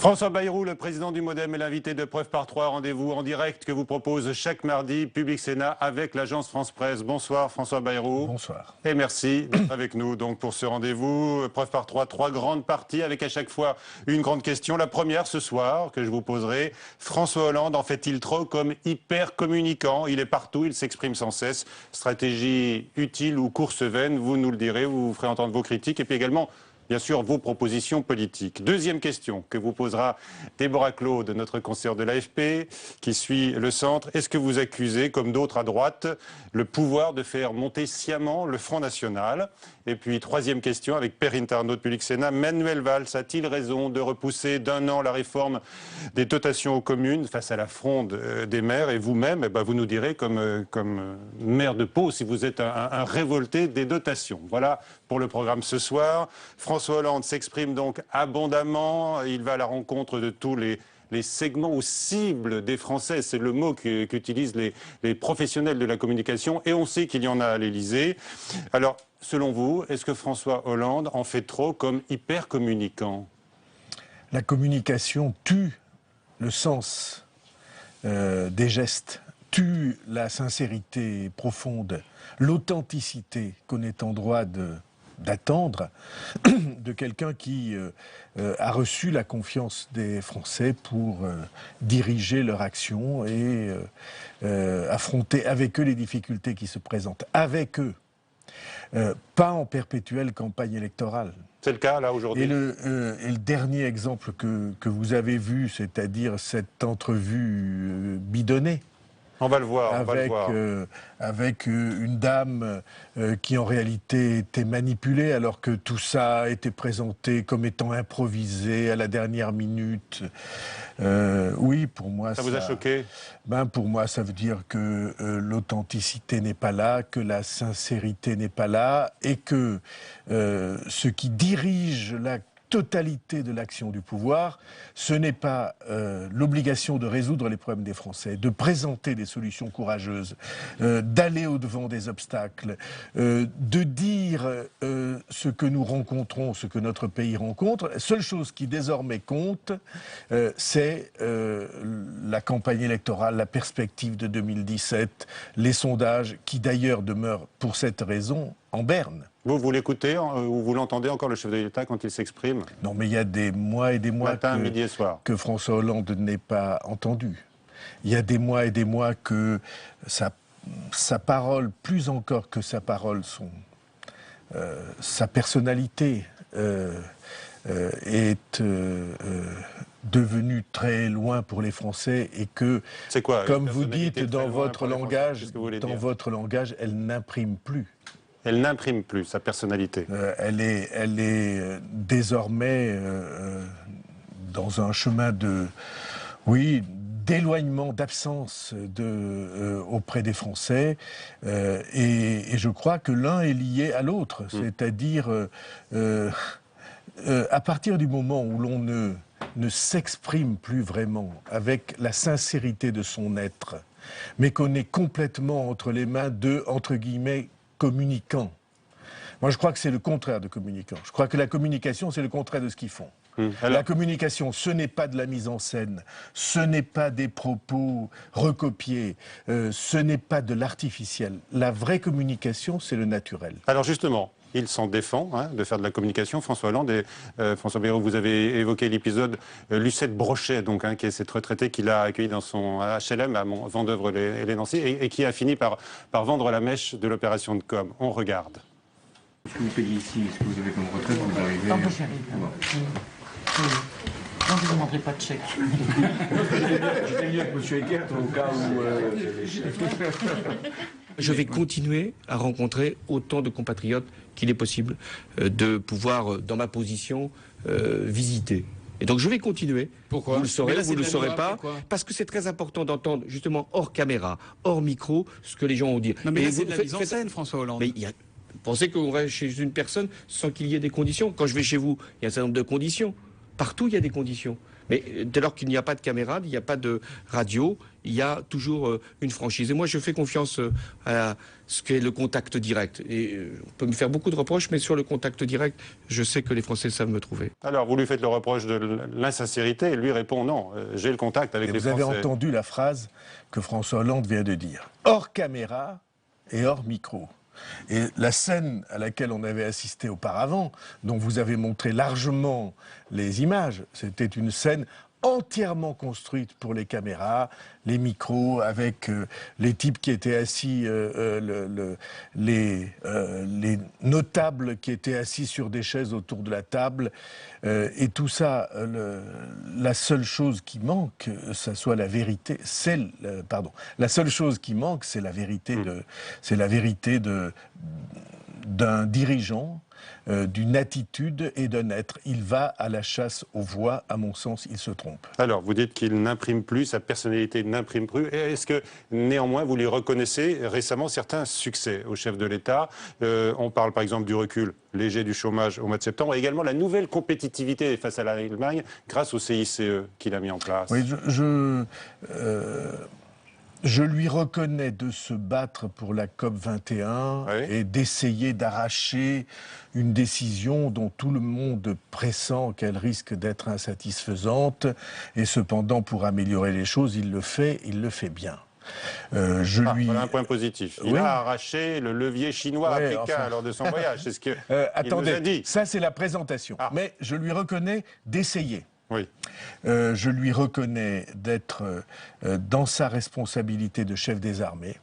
François Bayrou, le président du MoDem, est l'invité de Preuve par 3, rendez-vous en direct que vous propose chaque mardi Public Sénat avec l'agence France Presse. Bonsoir François Bayrou. Bonsoir. Et merci d'être avec nous donc pour ce rendez-vous. Preuve par 3, trois grandes parties avec à chaque fois une grande question. La première ce soir que je vous poserai, François Hollande en fait-il trop comme hyper communicant? Il est partout, il s'exprime sans cesse. Stratégie utile ou course vaine, vous nous le direz, vous ferez entendre vos critiques et puis également bien sûr, vos propositions politiques. Deuxième question que vous posera Déborah Claude, notre conseillère de l'AFP, qui suit le centre. Est-ce que vous accusez, comme d'autres à droite, le pouvoir de faire monter sciemment le Front National? Et puis, troisième question, avec Perrine Tarnaud de Public Sénat. Manuel Valls a-t-il raison de repousser d'un an la réforme des dotations aux communes face à la fronde des maires? Et vous-même, vous nous direz, comme maire de Pau, si vous êtes un révolté des dotations. Voilà pour le programme ce soir. François Hollande s'exprime donc abondamment. Il va à la rencontre de tous les segments ou cibles des Français. C'est le mot qu'utilisent les professionnels de la communication. Et on sait qu'il y en a à l'Élysée. Alors, selon vous, est-ce que François Hollande en fait trop comme hyper communicant? La communication tue le sens des gestes, tue la sincérité profonde, l'authenticité qu'on est en droit d'attendre de quelqu'un qui a reçu la confiance des Français pour diriger leur action et affronter avec eux les difficultés qui se présentent. Avec eux. Pas en perpétuelle campagne électorale. C'est le cas, là, aujourd'hui. Et le dernier exemple que vous avez vu, c'est-à-dire cette entrevue bidonnée. On va le voir, avec une dame qui en réalité était manipulée alors que tout ça a été présenté comme étant improvisé à la dernière minute. Oui, pour moi ça vous a choqué? Pour moi, ça veut dire que l'authenticité n'est pas là, que la sincérité n'est pas là et que ce qui dirige la totalité de l'action du pouvoir, ce n'est pas l'obligation de résoudre les problèmes des Français, de présenter des solutions courageuses, d'aller au-devant des obstacles, de dire ce que nous rencontrons, ce que notre pays rencontre. La seule chose qui désormais compte, c'est la campagne électorale, la perspective de 2017, les sondages qui d'ailleurs demeurent pour cette raison en berne. Vous l'écoutez ou vous l'entendez encore, le chef de l'État, quand il s'exprime? Non, mais il y a des mois et des mois matin, midi et soir, que François Hollande n'est pas entendu. Il y a des mois et des mois que sa parole, plus encore que sa parole, sa personnalité est devenue très loin pour les Français et que, comme vous dites dans votre langage, elle n'imprime plus. Elle n'imprime plus sa personnalité. Elle est désormais dans un chemin d'éloignement, d'absence auprès des Français. Et je crois que l'un est lié à l'autre. C'est-à-dire, à partir du moment où l'on ne s'exprime plus vraiment avec la sincérité de son être, mais qu'on est complètement entre les mains de, entre guillemets, communicants. Moi, je crois que c'est le contraire de communicants. Je crois que la communication, c'est le contraire de ce qu'ils font. La communication, ce n'est pas de la mise en scène, ce n'est pas des propos recopiés, ce n'est pas de l'artificiel. La vraie communication, c'est le naturel. Alors justement, il s'en défend de faire de la communication, François Hollande. Et François Bayrou, vous avez évoqué l'épisode Lucette Brochet, donc, qui est cette retraitée qu'il a accueillie dans son HLM à Vendœuvre-les-Nancy et qui a fini par vendre la mèche de l'opération de com. On regarde. Ce que vous payez ici, ce que vous avez comme retraite, vous arrivez... Non, moi j'y arrive. Non, je ne demanderai pas de chèque. J'étais mieux avec M. Eckert au cas où... Je vais continuer à rencontrer autant de compatriotes qu'il est possible de pouvoir, dans ma position, visiter. Et donc je vais continuer. Pourquoi? Vous le saurez, vous ne le saurez pas. Pourquoi? Parce que c'est très important d'entendre, justement, hors caméra, hors micro, ce que les gens ont dit. Non, mais et là, c'est de la mise en scène, François Hollande. Mais vous pensez qu'on va chez une personne sans qu'il y ait des conditions? Quand je vais chez vous, il y a un certain nombre de conditions. Partout, il y a des conditions. Mais dès lors qu'il n'y a pas de caméra, il n'y a pas de radio, il y a toujours une franchise. Et moi, je fais confiance à ce qu'est le contact direct. Et on peut me faire beaucoup de reproches, mais sur le contact direct, je sais que les Français savent me trouver. Alors, vous lui faites le reproche de l'insincérité, et lui répond non, j'ai le contact avec les Français. Vous avez entendu la phrase que François Hollande vient de dire. Hors caméra et hors micro. Et la scène à laquelle on avait assisté auparavant, dont vous avez montré largement les images, c'était une scène entièrement construite pour les caméras, les micros, avec les types qui étaient assis, les notables qui étaient assis sur des chaises autour de la table, et tout ça, la seule chose qui manque, ça soit la vérité, la seule chose qui manque, c'est la vérité d'un dirigeant, d'une attitude et d'un être. Il va à la chasse aux voix, à mon sens, il se trompe. Alors, vous dites qu'il n'imprime plus, sa personnalité n'imprime plus. Est-ce que, néanmoins, vous lui reconnaissez récemment certains succès au chef de l'État? On parle par exemple du recul léger du chômage au mois de septembre, et également la nouvelle compétitivité face à l'Allemagne grâce au CICE qu'il a mis en place. Oui, je lui reconnais de se battre pour la COP 21 et d'essayer d'arracher une décision dont tout le monde pressent qu'elle risque d'être insatisfaisante. Et cependant, pour améliorer les choses, il le fait bien. Voilà un point positif. Il a arraché le levier chinois à Pékin lors de son voyage. C'est ce que attendez, nous a dit. Ça c'est la présentation. Mais je lui reconnais d'essayer. Oui. Je lui reconnais d'être dans sa responsabilité de chef des armées,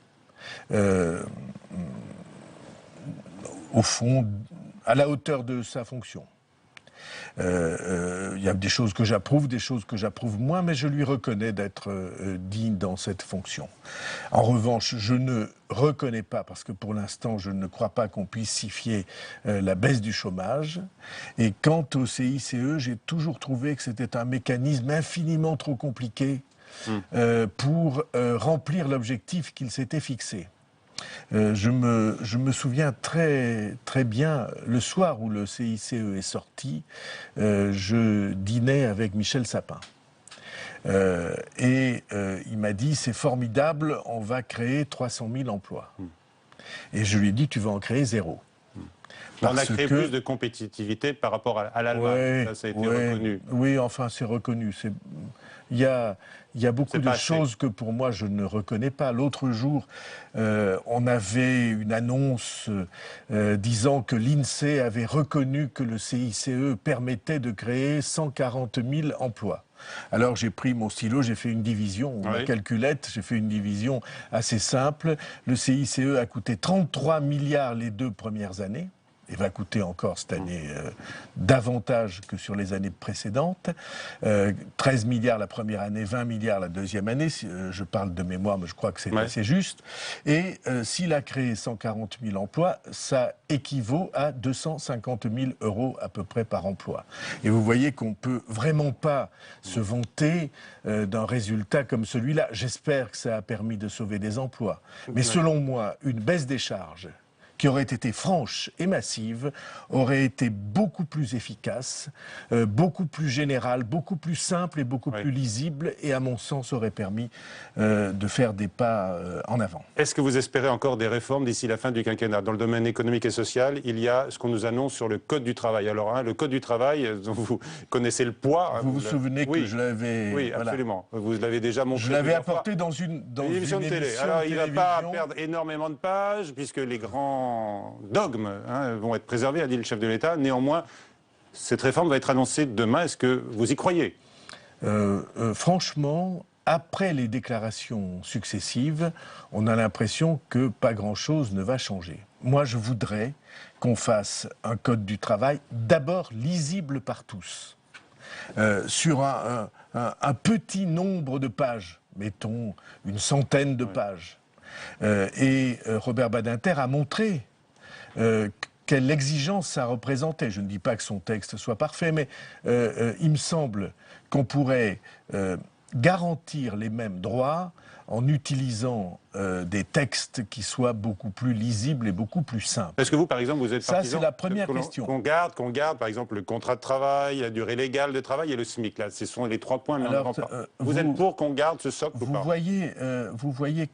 au fond, à la hauteur de sa fonction. Il y a des choses que j'approuve, des choses que j'approuve moins, mais je lui reconnais d'être digne dans cette fonction. En revanche, je ne reconnais pas, parce que pour l'instant, je ne crois pas qu'on puisse signifier la baisse du chômage. Et quant au CICE, j'ai toujours trouvé que c'était un mécanisme infiniment trop compliqué pour remplir l'objectif qu'il s'était fixé. Je me souviens très, très bien, le soir où le CICE est sorti, je dînais avec Michel Sapin. Il m'a dit, c'est formidable, on va créer 300 000 emplois. Et je lui ai dit, tu vas en créer 0. On a créé plus de compétitivité par rapport à l'Allemagne, ça a été reconnu. Oui, enfin, c'est reconnu. Il y a beaucoup de choses que pour moi je ne reconnais pas. L'autre jour, on avait une annonce disant que l'INSEE avait reconnu que le CICE permettait de créer 140 000 emplois. Alors j'ai pris mon stylo, j'ai fait une division, ma calculette, j'ai fait une division assez simple. Le CICE a coûté 33 milliards les 2 premières années. Et va coûter encore cette année davantage que sur les années précédentes. 13 milliards la première année, 20 milliards la deuxième année. Je parle de mémoire, mais je crois que c'est assez juste. Et s'il a créé 140 000 emplois, ça équivaut à 250 000 € à peu près par emploi. Et vous voyez qu'on ne peut vraiment pas se vanter d'un résultat comme celui-là. J'espère que ça a permis de sauver des emplois. Mais selon moi, une baisse des charges qui aurait été franche et massive, aurait été beaucoup plus efficace, beaucoup plus générale, beaucoup plus simple et beaucoup plus lisible, et à mon sens aurait permis de faire des pas en avant. Est-ce que vous espérez encore des réformes d'ici la fin du quinquennat? Dans le domaine économique et social, il y a ce qu'on nous annonce sur le Code du travail. Alors, le Code du travail, dont vous connaissez le poids... Vous vous souvenez que je l'avais... Oui, absolument. Vous l'avez déjà montré. Je l'avais apporté dans une émission de télé. Alors, il ne va pas perdre énormément de pages, puisque les grands dogmes vont être préservés, a dit le chef de l'État. Néanmoins, cette réforme va être annoncée demain. Est-ce que vous y croyez? Franchement, après les déclarations successives, on a l'impression que pas grand-chose ne va changer. Moi, je voudrais qu'on fasse un code du travail d'abord lisible par tous, sur un petit nombre de pages, mettons une centaine de pages. Et Robert Badinter a montré quelle exigence ça représentait. Je ne dis pas que son texte soit parfait, mais il me semble qu'on pourrait garantir les mêmes droits en utilisant des textes qui soient beaucoup plus lisibles et beaucoup plus simples. Est-ce que vous, par exemple, vous êtes partisan... Ça, c'est la première question. Qu'on garde, par exemple, le contrat de travail, la durée légale de travail et le SMIC. Là, ce sont les 3 points, mais Alors, on n'en pas. Vous êtes pour qu'on garde ce socle ou pas? Vous voyez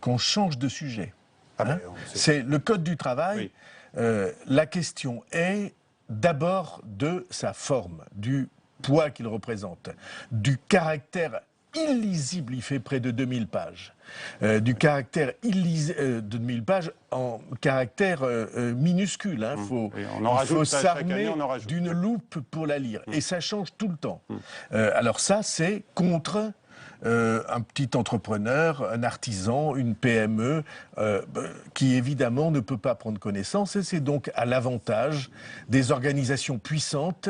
qu'on change de sujet. Ah hein. C'est le Code du travail. Oui. La question est d'abord de sa forme, du poids qu'il représente, du caractère illisible, il fait près de 2000 pages, du caractère illisible, 2000 pages en caractère minuscule. Hein. Il faut s'armer d'une loupe pour la lire. Et ça change tout le temps. Alors ça, c'est contre... un petit entrepreneur, un artisan, une PME qui évidemment ne peut pas prendre connaissance, et c'est donc à l'avantage des organisations puissantes,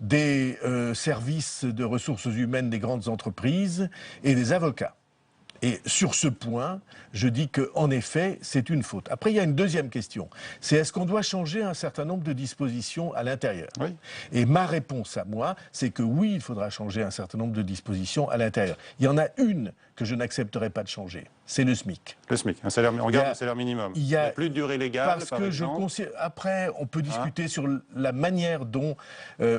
des services de ressources humaines des grandes entreprises et des avocats. Et sur ce point, je dis qu'en effet, c'est une faute. Après, il y a une deuxième question. C'est est-ce qu'on doit changer un certain nombre de dispositions à l'intérieur? Oui. Et ma réponse à moi, c'est que oui, il faudra changer un certain nombre de dispositions à l'intérieur. Il y en a une que je n'accepterai pas de changer. C'est le SMIC. Le SMIC, un salaire, on garde le salaire minimum. Il n'y a plus de durée légale, parce que après, on peut discuter sur la manière dont,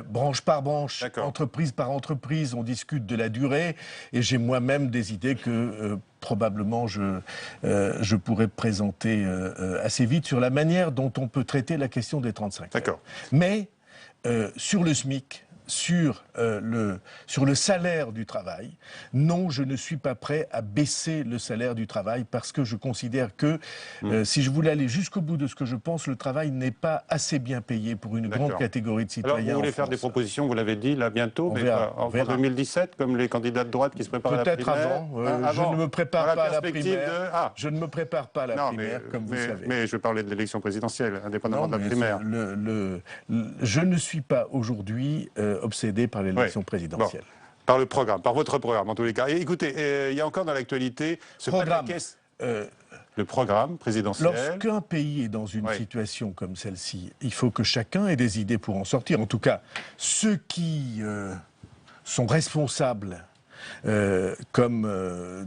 branche par branche, entreprise par entreprise, on discute de la durée. Et j'ai moi-même des idées que probablement je pourrais présenter assez vite sur la manière dont on peut traiter la question des 35 heures. Mais sur le SMIC, sur le salaire du travail, non, je ne suis pas prêt à baisser le salaire du travail parce que je considère que si je voulais aller jusqu'au bout de ce que je pense, le travail n'est pas assez bien payé pour une grande catégorie de citoyens. Alors vous voulez faire des propositions, vous l'avez dit, là bientôt, en 2017, comme les candidats de droite qui se préparent à la primaire? Peut-être avant. Je ne me prépare pas à la primaire. Je ne me prépare pas à la primaire, comme vous savez. Mais je parlais de l'élection présidentielle, indépendamment de la primaire. Je ne suis pas aujourd'hui obsédé par l'élection présidentielle. Bon. Par le programme, par votre programme en tous les cas. Et écoutez, il y a encore dans l'actualité ce pataquès, le programme présidentiel. Lorsqu'un pays est dans une situation comme celle-ci, il faut que chacun ait des idées pour en sortir. En tout cas, ceux qui sont responsables comme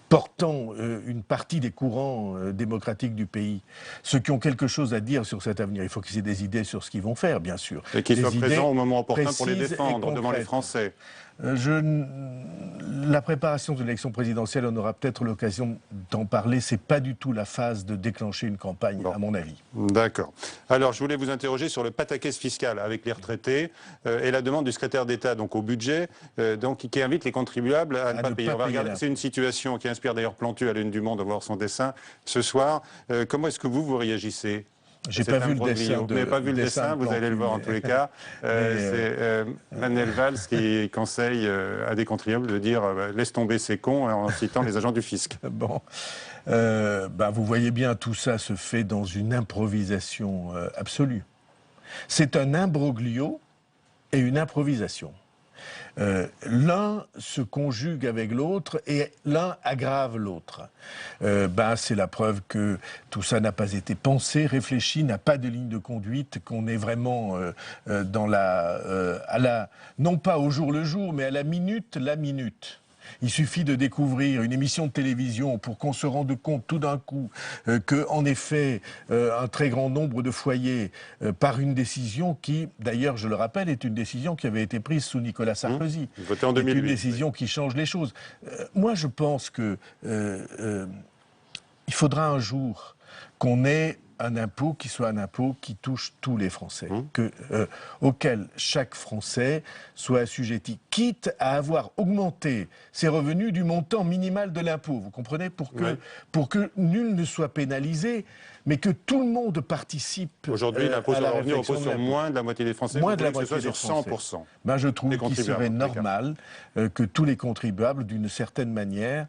portant une partie des courants démocratiques du pays, ceux qui ont quelque chose à dire sur cet avenir, il faut qu'ils aient des idées sur ce qu'ils vont faire, bien sûr. Et qu'ils soient présents au moment opportun pour les défendre devant les Français. La préparation de l'élection présidentielle, on aura peut-être l'occasion d'en parler. C'est pas du tout la phase de déclencher une campagne, à mon avis. D'accord. Alors, je voulais vous interroger sur le pataquès fiscal avec les retraités et la demande du secrétaire d'État donc au budget, qui invite les contribuables à ne pas payer. C'est une situation qui inspire d'ailleurs Plantu à l'Une du Monde de voir son dessin ce soir. Comment est-ce que vous réagissez? J'ai pas vu le dessin. Vous n'avez pas vu le dessin, vous allez le voir en tous les cas. C'est Manuel Valls qui conseille à des contribuables de dire laisse tomber ces cons en citant les agents du fisc. Bon. Vous voyez bien, tout ça se fait dans une improvisation absolue. C'est un imbroglio et une improvisation. L'un se conjugue avec l'autre et l'un aggrave l'autre. C'est la preuve que tout ça n'a pas été pensé, réfléchi, n'a pas de ligne de conduite, qu'on est vraiment dans non pas au jour le jour, mais à la minute. Il suffit de découvrir une émission de télévision pour qu'on se rende compte tout d'un coup que, en effet, un très grand nombre de foyers, par une décision qui, d'ailleurs, je le rappelle, est une décision qui avait été prise sous Nicolas Sarkozy. Voté en 2008. Une décision qui change les choses. Moi, je pense que il faudra un jour qu'on ait un impôt qui soit un impôt qui touche tous les Français, auquel chaque Français soit assujetti, quitte à avoir augmenté ses revenus du montant minimal de l'impôt, vous comprenez, pour que nul ne soit pénalisé, mais que tout le monde participe. Aujourd'hui, l'impôt sur le revenu repose sur moins de la moitié des Français. Moins de la moitié des Français. Sur 100%. Je trouve qu'il serait normal que tous les contribuables, d'une certaine manière,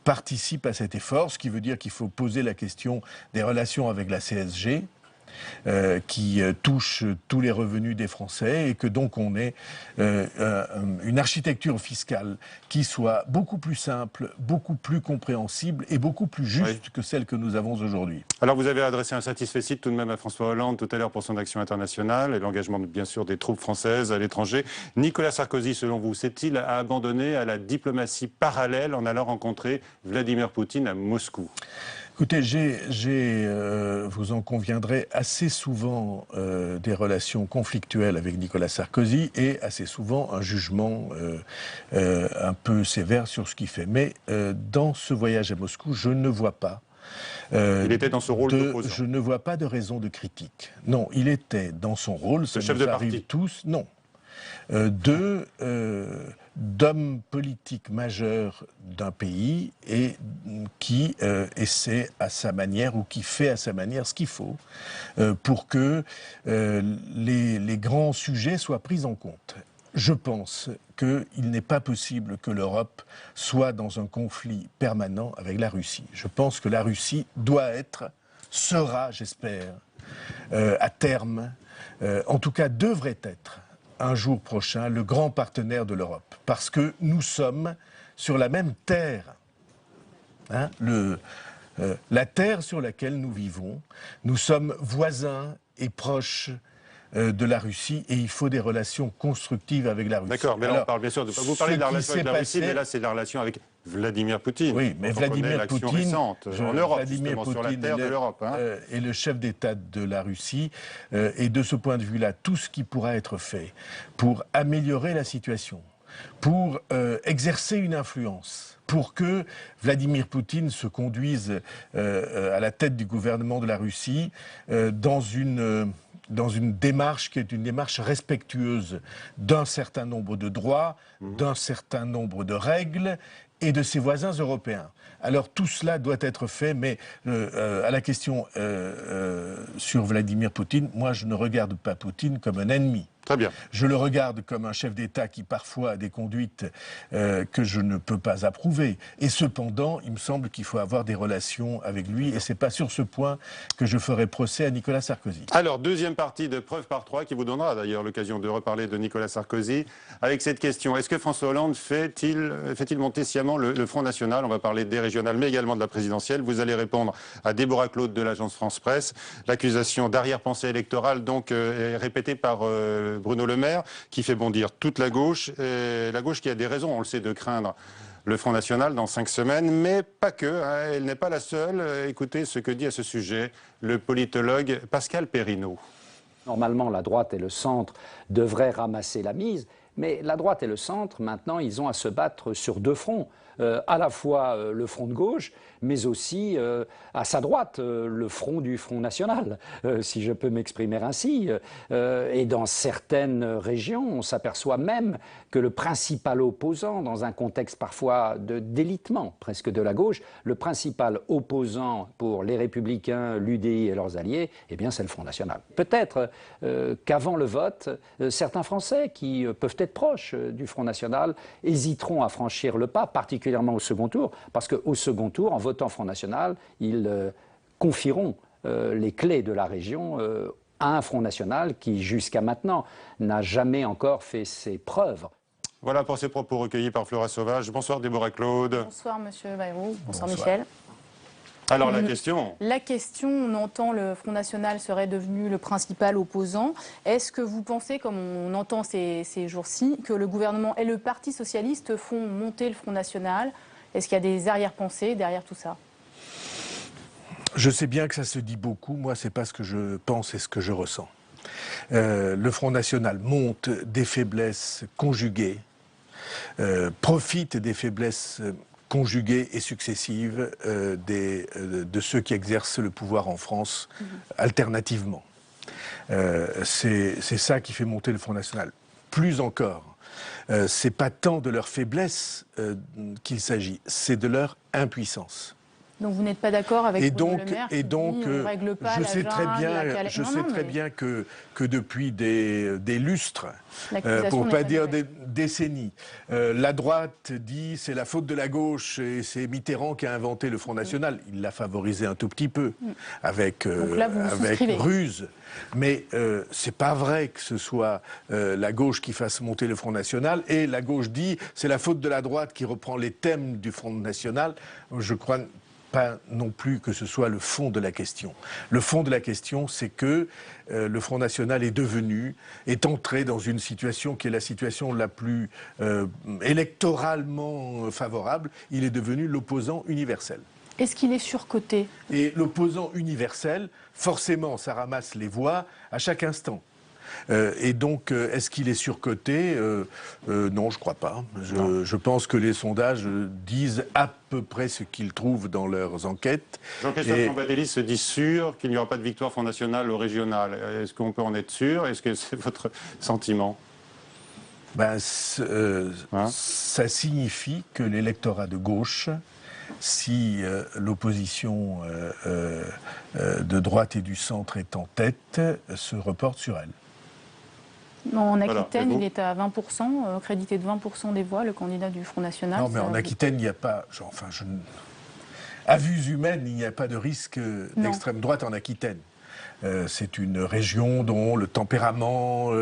participent à cet effort, ce qui veut dire qu'il faut poser la question des relations avec la CSG. qui touche tous les revenus des Français et que donc on ait une architecture fiscale qui soit beaucoup plus simple, beaucoup plus compréhensible et beaucoup plus juste que celle que nous avons aujourd'hui. Alors vous avez adressé un satisfecit tout de même à François Hollande tout à l'heure pour son action internationale et l'engagement bien sûr des troupes françaises à l'étranger. Nicolas Sarkozy, selon vous, s'est-il abandonné à la diplomatie parallèle en allant rencontrer Vladimir Poutine à Moscou? Écoutez, vous en conviendrez, assez souvent des relations conflictuelles avec Nicolas Sarkozy et assez souvent un jugement un peu sévère sur ce qu'il fait. Mais dans ce voyage à Moscou, je ne vois pas il était dans son rôle d'opposant. Je ne vois pas de raison de critique. Non, il était dans son rôle, ça nous arrive tous, non. D'hommes politiques majeurs d'un pays et qui essaie à sa manière ou qui fait à sa manière ce qu'il faut pour que les grands sujets soient pris en compte. Je pense qu'il n'est pas possible que l'Europe soit dans un conflit permanent avec la Russie. Je pense que la Russie sera, j'espère, à terme, en tout cas devrait être, un jour prochain, le grand partenaire de l'Europe. Parce que nous sommes sur la même terre. Hein, la terre sur laquelle nous vivons, nous sommes voisins et proches de la Russie et il faut des relations constructives avec la Russie. D'accord, mais là on parle bien sûr de... Vous parlez de la relation avec la Russie, mais là c'est la relation avec Vladimir Poutine. Oui, mais Vladimir Poutine, récente, en Europe, justement, sur la terre de l'Europe. Est le chef d'État de la Russie et de ce point de vue-là, tout ce qui pourra être fait pour améliorer la situation, pour exercer une influence, pour que Vladimir Poutine se conduise à la tête du gouvernement de la Russie dans une démarche qui est une démarche respectueuse d'un certain nombre de droits, d'un certain nombre de règles et de ses voisins européens. Alors tout cela doit être fait, mais à la question sur Vladimir Poutine, moi je ne regarde pas Poutine comme un ennemi. Très bien. Je le regarde comme un chef d'État qui parfois a des conduites que je ne peux pas approuver. Et cependant, il me semble qu'il faut avoir des relations avec lui. Et ce n'est pas sur ce point que je ferai procès à Nicolas Sarkozy. Alors, deuxième partie de Preuve par 3, qui vous donnera d'ailleurs l'occasion de reparler de Nicolas Sarkozy, avec cette question. Est-ce que François Hollande fait-il monter sciemment le Front National? On va parler des régionales, mais également de la présidentielle. Vous allez répondre à Déborah Claude de l'agence France-Presse. L'accusation d'arrière-pensée électorale, donc, est répétée par... Bruno Le Maire, qui fait bondir toute la gauche qui a des raisons, on le sait, de craindre le Front National dans 5 semaines, mais pas que, hein, elle n'est pas la seule. Écoutez ce que dit à ce sujet le politologue Pascal Perrineau. Normalement, la droite et le centre devraient ramasser la mise, mais la droite et le centre, maintenant, ils ont à se battre sur 2 fronts. À la fois le front de gauche, mais aussi à sa droite, le front du Front National, si je peux m'exprimer ainsi. Et dans certaines régions, on s'aperçoit même que le principal opposant, dans un contexte parfois de délitement presque de la gauche, le principal opposant pour les Républicains, l'UDI et leurs alliés, eh bien c'est le Front National. Peut-être qu'avant le vote, certains Français qui peuvent être proches du Front National hésiteront à franchir le pas, particulièrement au second tour, parce qu'au second tour, en votant Front National, ils confieront les clés de la région à un Front National qui, jusqu'à maintenant, n'a jamais encore fait ses preuves. Voilà pour ces propos recueillis par Flora Sauvage. Bonsoir Déborah Claude. Bonsoir Monsieur Bayrou. Bonsoir Michel. Alors la question. La question, on entend le Front National serait devenu le principal opposant. Est-ce que vous pensez, comme on entend ces jours-ci, que le gouvernement et le Parti socialiste font monter le Front National? Est-ce qu'il y a des arrière-pensées derrière tout ça? Je sais bien que ça se dit beaucoup. Moi, c'est pas ce que je pense et ce que je ressens. Le Front National monte des faiblesses conjuguées, profite des faiblesses conjuguées et successives de ceux qui exercent le pouvoir en France alternativement. C'est ça qui fait monter le Front National. Plus encore, c'est pas tant de leur faiblesse qu'il s'agit, c'est de leur impuissance. Donc vous n'êtes pas d'accord avec Bruno Le Maire et donc, qui dit, on règle pas je sais très bien que depuis des lustres, pour pas dire décennies. La droite dit c'est la faute de la gauche et c'est Mitterrand qui a inventé le Front National. Il l'a favorisé un tout petit peu, avec ruse. Mais c'est pas vrai que ce soit la gauche qui fasse monter le Front National. Et la gauche dit c'est la faute de la droite qui reprend les thèmes du Front National. Je crois pas non plus que ce soit le fond de la question. Le fond de la question, c'est que le Front National est entré dans une situation qui est la situation la plus électoralement favorable. Il est devenu l'opposant universel. Est-ce qu'il est surcoté? Et l'opposant universel, forcément, ça ramasse les voix à chaque instant. Et donc, est-ce qu'il est surcoté? Non, je ne crois pas. Je pense que les sondages disent à peu près ce qu'ils trouvent dans leurs enquêtes. Jean-Christophe Cambadélis se dit sûr qu'il n'y aura pas de victoire Front National au régional. Est-ce qu'on peut en être sûr? Est-ce que c'est votre sentiment? Ça signifie que l'électorat de gauche, si l'opposition de droite et du centre est en tête, se reporte sur elle. En Aquitaine, il est à 20%, crédité de 20% des voix, le candidat du Front National. Non, mais en Aquitaine, il n'y a pas... À vues humaines, il n'y a pas de risque d'extrême droite en Aquitaine. C'est une région dont le tempérament,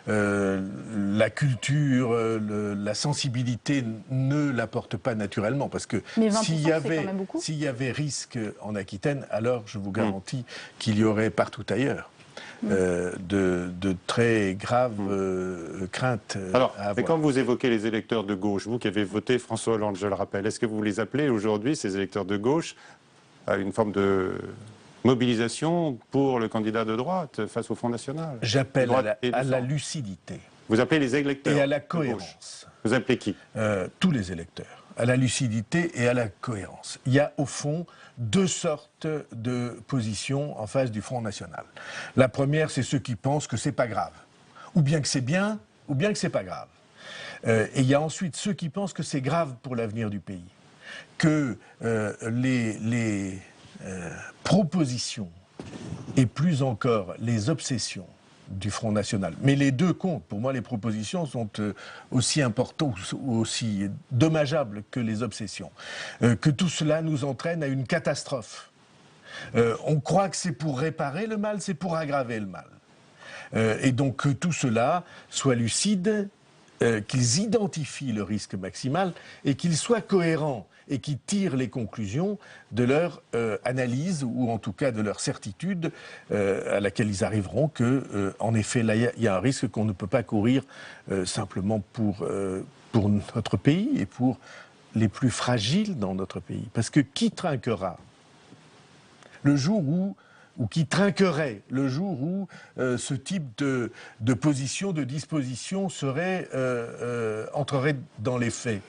la culture, la sensibilité ne l'apportent pas naturellement. Parce que s'il y avait risque en Aquitaine, alors je vous garantis qu'il y aurait partout ailleurs. De très graves craintes alors, à avoir. mais quand vous évoquez les électeurs de gauche, vous qui avez voté François Hollande, je le rappelle, est-ce que vous les appelez aujourd'hui, ces électeurs de gauche, à une forme de mobilisation pour le candidat de droite face au Front National? J'appelle à la lucidité. Vous appelez les électeurs? Et à la cohérence. Vous appelez qui? Tous les électeurs. À la lucidité et à la cohérence. Il y a au fond deux sortes de positions en face du Front National. La première, c'est ceux qui pensent que c'est pas grave. Ou bien que c'est bien, ou bien que c'est pas grave. Et il y a ensuite ceux qui pensent que c'est grave pour l'avenir du pays. Que les propositions et plus encore les obsessions du Front National. Mais les deux comptent. Pour moi, les propositions sont aussi importantes ou aussi dommageables que les obsessions. Que tout cela nous entraîne à une catastrophe. On croit que c'est pour réparer le mal, c'est pour aggraver le mal. Et donc que tout cela soit lucide, qu'ils identifient le risque maximal et qu'ils soient cohérents et qui tirent les conclusions de leur analyse, ou en tout cas de leur certitude, à laquelle ils arriveront que, en effet, là, il y a un risque qu'on ne peut pas courir simplement pour notre pays et pour les plus fragiles dans notre pays. Parce que qui trinquera le jour où, ou qui trinquerait le jour où ce type de position, de disposition entrerait dans les faits?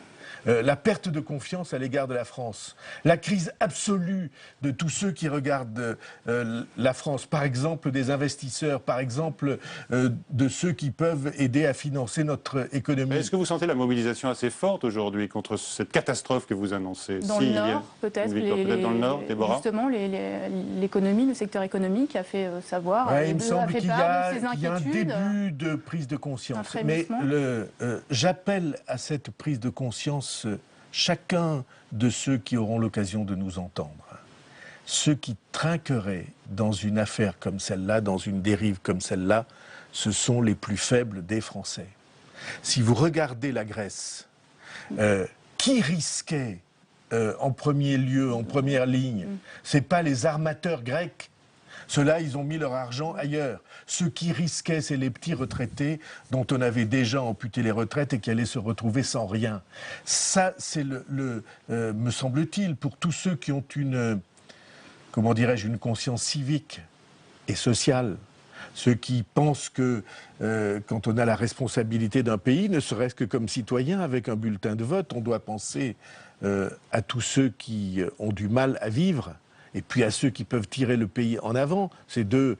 La perte de confiance à l'égard de la France, la crise absolue de tous ceux qui regardent la France, par exemple des investisseurs, par exemple de ceux qui peuvent aider à financer notre économie. Est-ce que vous sentez la mobilisation assez forte aujourd'hui contre cette catastrophe que vous annoncez? Dans le Nord, peut-être. Peut-être dans le Nord, Déborah? Justement, l'économie, le secteur économique a fait savoir, il me semble qu'il y a un inquiétudes. début de prise de conscience. Mais j'appelle à cette prise de conscience chacun de ceux qui auront l'occasion de nous entendre. Ceux qui trinqueraient dans une affaire comme celle-là, dans une dérive comme celle-là, ce sont les plus faibles des Français. Si vous regardez la Grèce, qui risquait en premier lieu, en première ligne? C'est pas les armateurs grecs. Ceux-là, ils ont mis leur argent ailleurs. Ceux qui risquaient, c'est les petits retraités dont on avait déjà amputé les retraites et qui allaient se retrouver sans rien. Ça, c'est me semble-t-il, pour tous ceux qui ont une conscience civique et sociale. Ceux qui pensent que quand on a la responsabilité d'un pays, ne serait-ce que comme citoyen avec un bulletin de vote, on doit penser à tous ceux qui ont du mal à vivre et puis à ceux qui peuvent tirer le pays en avant, ces deux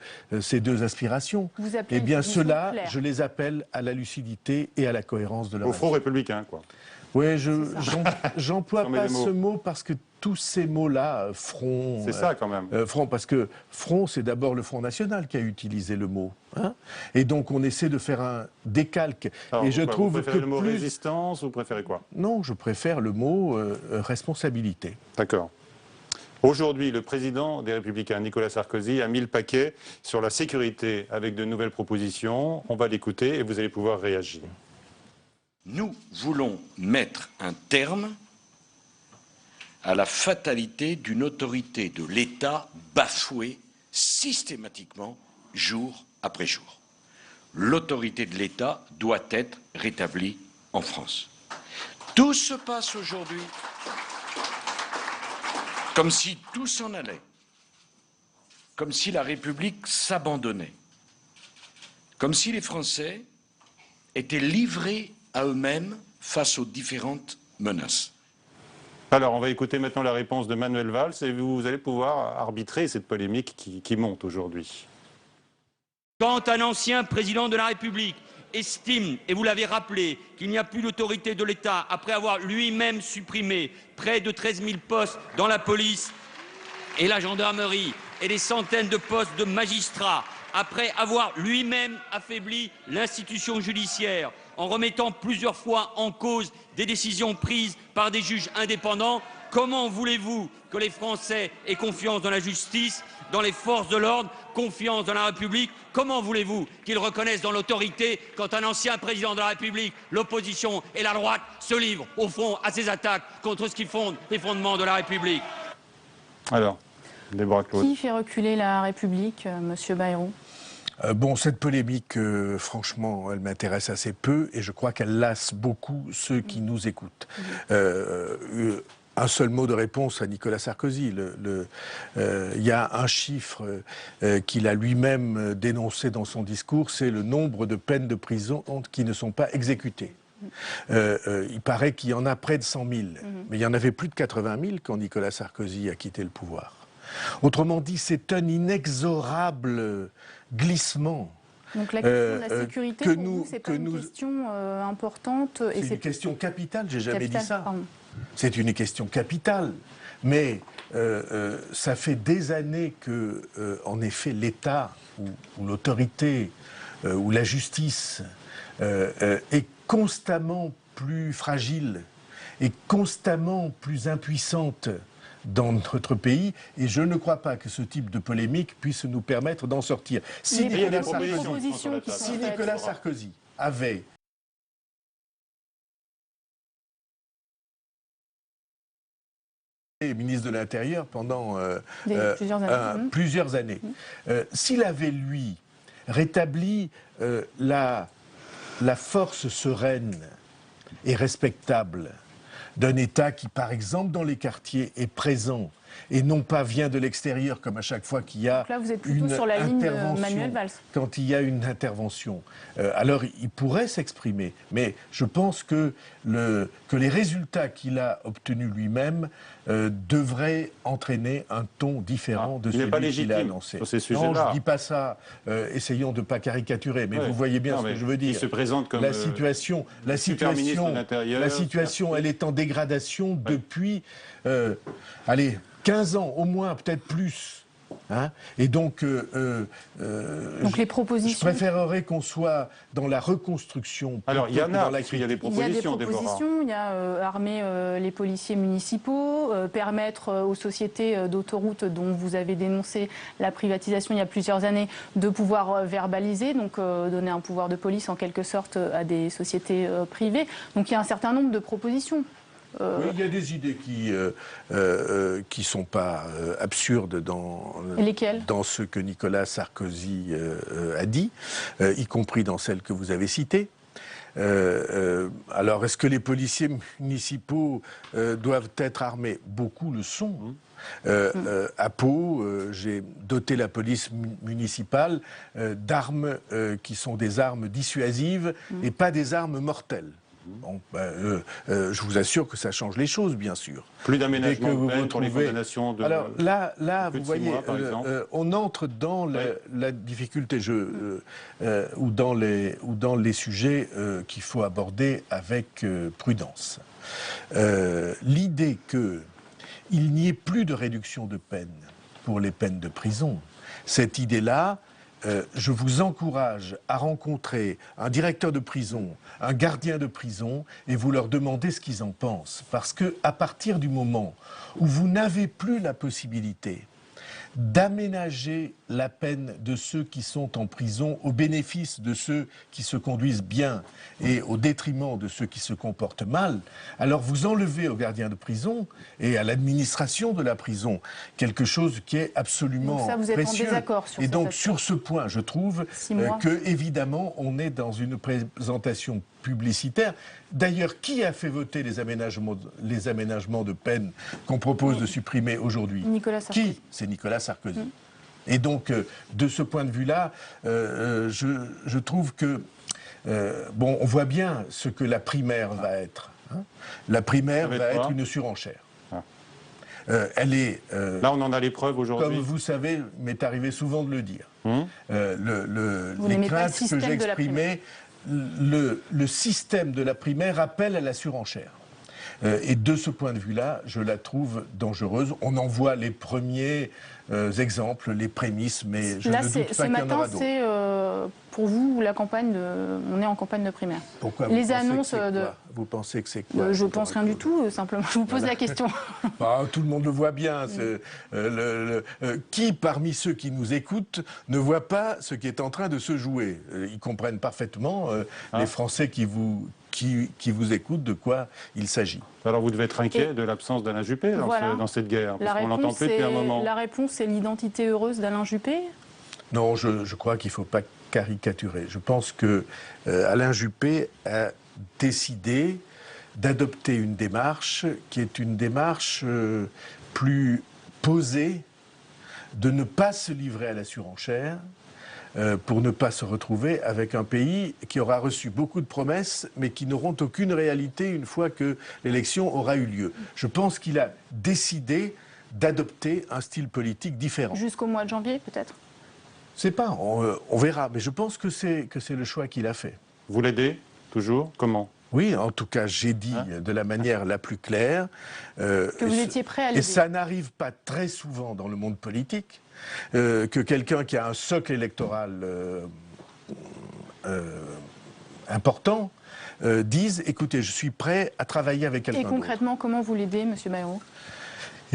aspirations, Vous appelez eh bien une vision ceux-là, claire. je les appelle à la lucidité et à la cohérence de leur Au front républicain, quoi. Oui, j'emploie On met pas des mots. ce mot parce que tous ces mots-là, front... C'est ça, quand même. Front, parce que front, c'est d'abord le Front National qui a utilisé le mot. Hein, et donc on essaie de faire un décalque. Alors, et je vous trouve préférez que le mot plus... résistance, vous préférez quoi? Non, je préfère le mot responsabilité. D'accord. Aujourd'hui, le président des Républicains, Nicolas Sarkozy, a mis le paquet sur la sécurité avec de nouvelles propositions. On va l'écouter et vous allez pouvoir réagir. Nous voulons mettre un terme à la fatalité d'une autorité de l'État bafouée systématiquement jour après jour. L'autorité de l'État doit être rétablie en France. Tout se passe aujourd'hui comme si tout s'en allait, comme si la République s'abandonnait, comme si les Français étaient livrés à eux-mêmes face aux différentes menaces. Alors, on va écouter maintenant la réponse de Manuel Valls et vous allez pouvoir arbitrer cette polémique qui monte aujourd'hui. Quand un ancien président de la République estime, et vous l'avez rappelé, qu'il n'y a plus d'autorité de l'État après avoir lui-même supprimé près de 13 000 postes dans la police et la gendarmerie et des centaines de postes de magistrats, après avoir lui-même affaibli l'institution judiciaire en remettant plusieurs fois en cause des décisions prises par des juges indépendants, comment voulez-vous que les Français aient confiance dans la justice, dans les forces de l'ordre, confiance dans la République? Comment voulez-vous qu'ils reconnaissent dans l'autorité quand un ancien président de la République, l'opposition et la droite se livrent au fond à ces attaques contre ce qui fonde les fondements de la République? Alors, Déborah Claude. Qui fait reculer la République, Monsieur Bayrou? Bon, cette polémique, franchement, elle m'intéresse assez peu et je crois qu'elle lasse beaucoup ceux qui nous écoutent. Un seul mot de réponse à Nicolas Sarkozy. Il y a un chiffre qu'il a lui-même dénoncé dans son discours, c'est le nombre de peines de prison qui ne sont pas exécutées. Il paraît qu'il y en a près de 100 000, mais il y en avait plus de 80 000 quand Nicolas Sarkozy a quitté le pouvoir. Autrement dit, c'est un inexorable glissement. Donc la question de la sécurité, pour vous, c'est pas une question importante. C'est une question capitale, j'ai jamais dit ça. Pardon. C'est une question capitale, mais ça fait des années que, en effet, l'État ou l'autorité ou la justice est constamment plus fragile et constamment plus impuissante dans notre pays, et je ne crois pas que ce type de polémique puisse nous permettre d'en sortir. Si Mais Nicolas il y a des propositions qui si sont faites. Nicolas Sarkozy avait été ministre de l'Intérieur pendant plusieurs années, s'il avait, lui, rétabli la force sereine et respectable d'un État qui, par exemple, dans les quartiers, est présent et non pas vient de l'extérieur, comme à chaque fois qu'il y a là, vous êtes plutôt une sur la ligne de intervention. Manuel Valls. Quand il y a une intervention, alors il pourrait s'exprimer. Mais je pense que les résultats qu'il a obtenus lui-même devraient entraîner un ton différent de celui qu'il a annoncé. Sur ces Non, je sujets-là. ne dis pas ça. Essayons de ne pas caricaturer, mais vous voyez bien ce que je veux dire. Il se présente comme La situation, super ministre de l'Intérieur. elle est en dégradation depuis, allez, 15 ans, au moins, peut-être plus. Hein, et donc les propositions... je préférerais qu'on soit dans la reconstruction. Alors, il y en a, parce qu'il y a des propositions, Déborah. Il y a armer les policiers municipaux, permettre aux sociétés d'autoroutes dont vous avez dénoncé la privatisation il y a plusieurs années de pouvoir verbaliser, donc donner un pouvoir de police en quelque sorte à des sociétés privées. Donc il y a un certain nombre de propositions. Oui, il y a des idées qui sont pas absurdes dans ce que Nicolas Sarkozy a dit, y compris dans celles que vous avez citées. Alors, est-ce que les policiers municipaux doivent être armés? Beaucoup le sont. À Pau, j'ai doté la police municipale d'armes qui sont des armes dissuasives et pas des armes mortelles. Bon, je vous assure que ça change les choses, bien sûr. Plus d'aménagement Dès que de vous peine pour les retrouvez- condamnations de... Alors là, plus vous de 6 voyez, mois, par exemple. on entre dans la difficulté ou dans les sujets qu'il faut aborder avec prudence. L'idée qu'il n'y ait plus de réduction de peine pour les peines de prison, cette idée-là, je vous encourage à rencontrer un directeur de prison, un gardien de prison, et vous leur demandez ce qu'ils en pensent. Parce qu'à partir du moment où vous n'avez plus la possibilité d'aménager la peine de ceux qui sont en prison au bénéfice de ceux qui se conduisent bien et au détriment de ceux qui se comportent mal, alors vous enlevez aux gardiens de prison et à l'administration de la prison quelque chose qui est absolument Donc ça, vous êtes précieux. en désaccord sur Et cet donc aspect. sur ce point, je trouve 6 mois. que évidemment on est dans une présentation publicitaire. D'ailleurs, qui a fait voter les aménagements de peine qu'on propose de supprimer aujourd'hui? Nicolas Sarkozy. Qui? C'est Nicolas Sarkozy. Et donc, de ce point de vue-là, je trouve que, bon, on voit bien ce que la primaire va être. Hein. La primaire Ça va va être être quoi? une surenchère. Ah. Elle est, Là, on en a les preuves aujourd'hui. comme vous savez, m'est arrivé souvent de le dire. Vous Les n'aimez pas le craintes que système de la j'exprimais, le système de la primaire appelle à la surenchère. Et de ce point de vue-là, je la trouve dangereuse. On en voit les premiers exemples, les prémices, mais je Là, ne doute ce pas qu'il y en matin, aura d'autres. c'est pour vous la campagne on est en campagne de primaire. Pourquoi les vous pensez annonces que c'est de- quoi Vous pensez que c'est quoi Je pense rien du tout, simplement je vous pose la question. Bah, tout le monde le voit bien. Qui parmi ceux qui nous écoutent ne voit pas ce qui est en train de se jouer? Ils comprennent parfaitement, les Français qui vous écoutent, de quoi il s'agit. Alors vous devez être inquiet de l'absence d'Alain Juppé Voilà. dans cette guerre, La parce qu'on l'entend réponse, plus depuis un moment. c'est l'identité heureuse d'Alain Juppé. Non, je crois qu'il ne faut pas caricaturer. Je pense que Alain Juppé a décidé d'adopter une démarche qui est une démarche plus posée, de ne pas se livrer à la surenchère, pour ne pas se retrouver avec un pays qui aura reçu beaucoup de promesses, mais qui n'auront aucune réalité une fois que l'élection aura eu lieu. Je pense qu'il a décidé d'adopter un style politique différent. Jusqu'au mois de janvier, peut-être. C'est pas, on verra, mais je pense que c'est le choix qu'il a fait. Vous l'aidez toujours? Comment? Oui, en tout cas, j'ai dit de la manière la plus claire Que vous étiez prêt à et l'aider. ça n'arrive pas très souvent dans le monde politique que quelqu'un qui a un socle électoral important dise, écoutez, je suis prêt à travailler avec quelqu'un Et d'autre. concrètement, comment vous l'aidez, Monsieur Bayrou?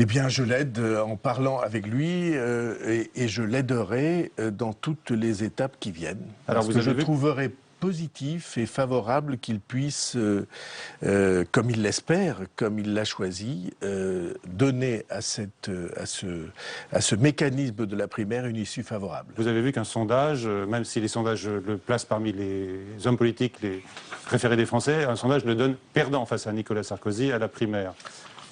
Eh bien, je l'aide en parlant avec lui et je l'aiderai dans toutes les étapes qui viennent. Alors, Parce vous que avez je vu- trouverai positif et favorable qu'il puisse, comme il l'espère, comme il l'a choisi, donner à ce mécanisme de la primaire une issue favorable. Vous avez vu qu'un sondage, même si les sondages le placent parmi les hommes politiques les préférés des Français, un sondage le donne perdant face à Nicolas Sarkozy à la primaire.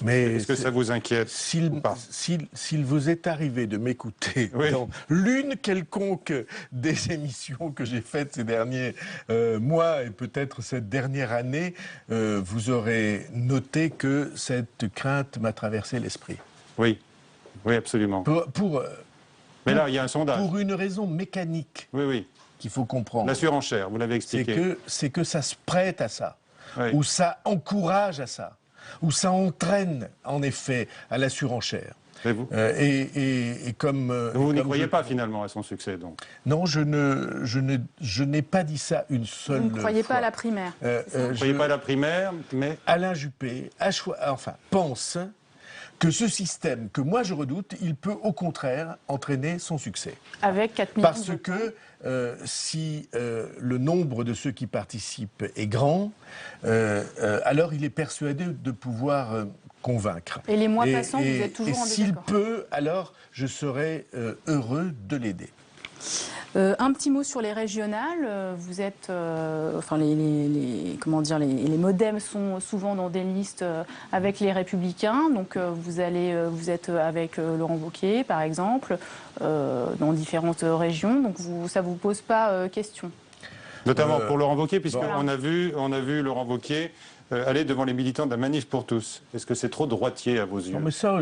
Mais Est-ce que ça vous inquiète ou pas? S'il vous est arrivé de m'écouter Oui. dans l'une quelconque des émissions que j'ai faites ces derniers mois et peut-être cette dernière année, vous aurez noté que cette crainte m'a traversé l'esprit. Oui, oui, absolument. Mais là, il y a un sondage. Pour une raison mécanique Oui, oui. qu'il faut comprendre. La surenchère, vous l'avez C'est expliqué. que ça se prête à ça, Oui. ou ça encourage à ça, ou ça entraîne en effet à la surenchère. Et vous Et comme Vous n'y comme croyez je- pas finalement à son succès, donc? Non, je n'ai pas dit ça une seule Vous ne croyez fois. pas à la primaire. Vous ne croyez pas à la primaire, mais Alain Juppé pense que ce système que moi je redoute, il peut au contraire entraîner son succès. Avec 4 millions Parce de que si le nombre de ceux qui participent est grand, alors il est persuadé de pouvoir convaincre. Et les mois passants, vous êtes toujours en s'il désaccord. peut, alors je serai heureux de l'aider. Un petit mot sur les régionales. Vous êtes, enfin comment dire, les modems sont souvent dans des listes avec les Républicains. Donc vous êtes avec Laurent Wauquiez, par exemple, dans différentes régions. Donc ça vous pose pas question? Notamment pour Laurent Wauquiez, puisqu'on bon. a vu Laurent Wauquiez aller devant les militants de la Manif pour tous. Est-ce que c'est trop droitier à vos yeux? Non, mais ça,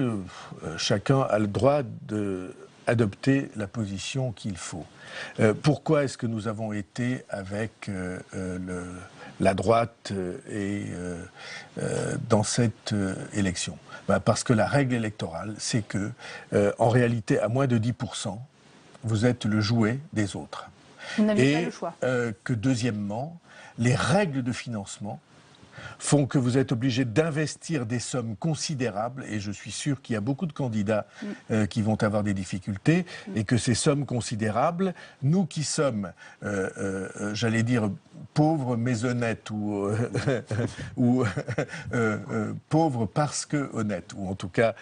chacun a le droit d'adopter la position qu'il faut. Pourquoi est-ce que nous avons été avec la droite dans cette élection? Parce que la règle électorale, c'est que, en réalité, à moins de 10%, vous êtes le jouet des autres. Vous n'avez pas le choix. Que deuxièmement, les règles de financement font que vous êtes obligé d'investir des sommes considérables, et je suis sûr qu'il y a beaucoup de candidats qui vont avoir des difficultés, et que ces sommes considérables, nous qui sommes, j'allais dire, pauvres mais honnêtes, ou pauvres parce que honnêtes, ou en tout cas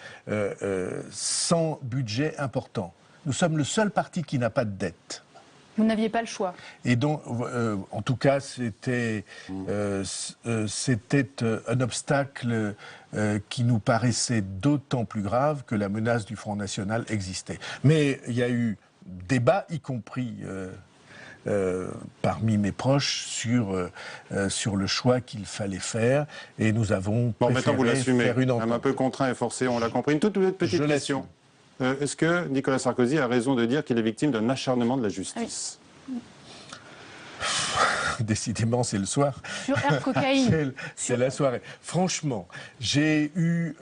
sans budget important. Nous sommes le seul parti qui n'a pas de dette. Vous n'aviez pas le choix. Et donc, en tout cas, c'était un obstacle qui nous paraissait d'autant plus grave que la menace du Front National existait. Mais il y a eu débat, y compris parmi mes proches, sur le choix qu'il fallait faire. Et nous avons préféré faire une entente. Un peu contraint et forcé, on l'a compris. Une toute petite question. Est-ce que Nicolas Sarkozy a raison de dire qu'il est victime d'un acharnement de la justice? Oui. Décidément, c'est le soir. Sur Air Cocaïne. C'est la soirée. Franchement, j'ai eu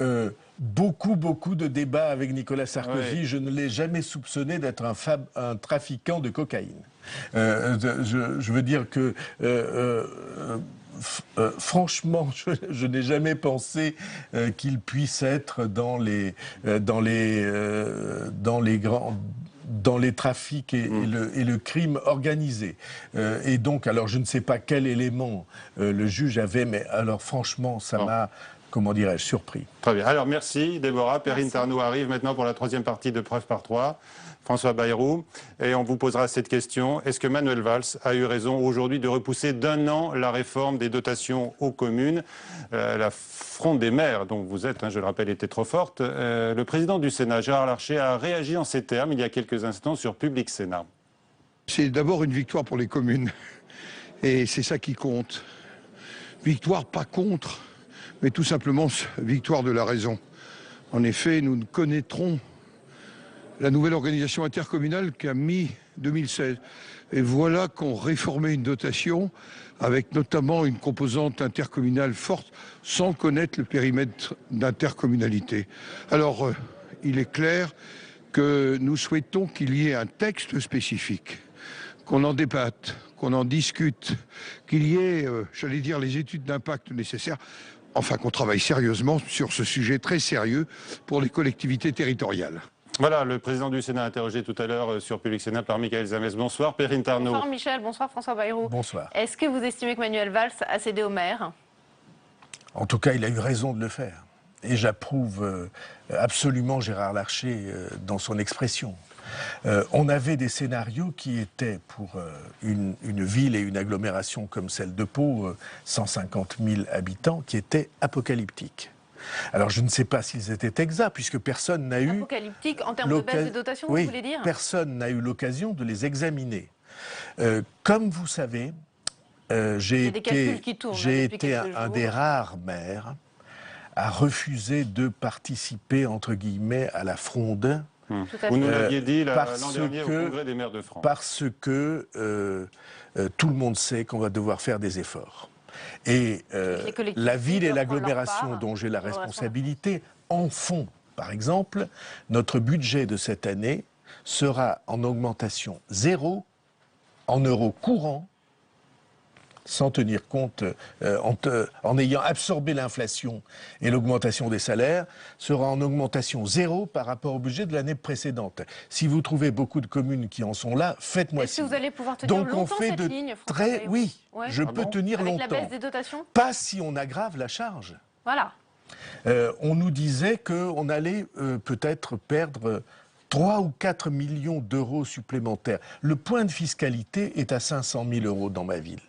beaucoup de débats avec Nicolas Sarkozy. Oui. Je ne l'ai jamais soupçonné d'être un trafiquant de cocaïne. Je veux dire que... franchement, je n'ai jamais pensé qu'il puisse être dans les trafics et le crime organisé. Et donc, alors je ne sais pas quel élément le juge avait, mais alors franchement, ça m'a, comment dirais-je, surpris. Très bien. Alors merci Déborah. Perrine Tarnaud arrive maintenant pour la troisième partie de Preuve par 3. François Bayrou, et on vous posera cette question. Est-ce que Manuel Valls a eu raison aujourd'hui de repousser d'1 an la réforme des dotations aux communes? La fronde des maires, dont vous êtes, je le rappelle, était trop forte. Le président du Sénat, Gérard Larcher, a réagi en ces termes il y a quelques instants sur Public Sénat. C'est d'abord une victoire pour les communes. Et c'est ça qui compte. Victoire pas contre, mais tout simplement victoire de la raison. En effet, nous connaîtrons la nouvelle organisation intercommunale qu'a mis 2016. Et voilà qu'on réformait une dotation avec notamment une composante intercommunale forte sans connaître le périmètre d'intercommunalité. Alors, il est clair que nous souhaitons qu'il y ait un texte spécifique, qu'on en débatte, qu'on en discute, qu'il y ait, j'allais dire, les études d'impact nécessaires, enfin qu'on travaille sérieusement sur ce sujet très sérieux pour les collectivités territoriales. Voilà, le président du Sénat interrogé tout à l'heure sur Public Sénat par Michaël Zamès. Bonsoir, Perrine Tarnaud. Bonsoir Michel, bonsoir François Bayrou. Bonsoir. Est-ce que vous estimez que Manuel Valls a cédé au maire? En tout cas, il a eu raison de le faire. Et j'approuve absolument Gérard Larcher dans son expression. On avait des scénarios qui étaient, pour une ville et une agglomération comme celle de Pau, 150 000 habitants, qui étaient apocalyptiques. Alors je ne sais pas s'ils étaient exacts, puisque personne n'a eu... Apocalyptique en termes de baisse des dotations, vous voulez dire? Personne n'a eu l'occasion de les examiner. Comme vous savez, j'ai été un des rares maires à refuser de participer, entre guillemets, à la fronde. Vous nous l'aviez dit l'an dernier au Congrès des maires de France. Parce que tout le monde sait qu'on va devoir faire des efforts. Et la ville et l'agglomération dont j'ai la responsabilité en font. Par exemple, notre budget de cette année sera en augmentation 0 en euros courants, sans tenir compte, en ayant absorbé l'inflation et l'augmentation des salaires, sera en augmentation 0 par rapport au budget de l'année précédente. Si vous trouvez beaucoup de communes qui en sont là, faites-moi signe. Est-ce que vous allez pouvoir tenir longtemps cette ligne, Oui, je peux tenir longtemps. Avec la baisse des dotations? Pas si on aggrave la charge. Voilà. On nous disait qu'on allait peut-être perdre 3 ou 4 millions d'euros supplémentaires. Le point de fiscalité est à 500 000 euros dans ma ville.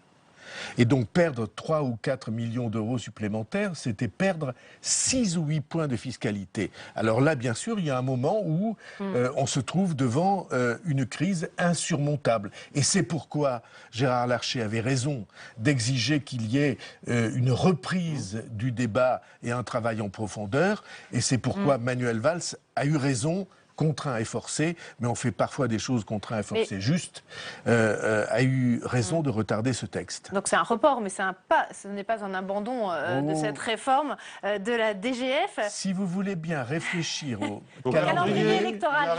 Et donc perdre 3 ou 4 millions d'euros supplémentaires, c'était perdre 6 ou 8 points de fiscalité. Alors là, bien sûr, il y a un moment où on se trouve devant une crise insurmontable. Et c'est pourquoi Gérard Larcher avait raison d'exiger qu'il y ait une reprise du débat et un travail en profondeur. Et c'est pourquoi Manuel Valls a eu raison, contraint et forcé, mais on fait parfois des choses contraint et forcé juste, a eu raison de retarder ce texte. Donc c'est un report, mais ce n'est pas un abandon de cette réforme de la DGF. Si vous voulez bien réfléchir au calendrier électoral,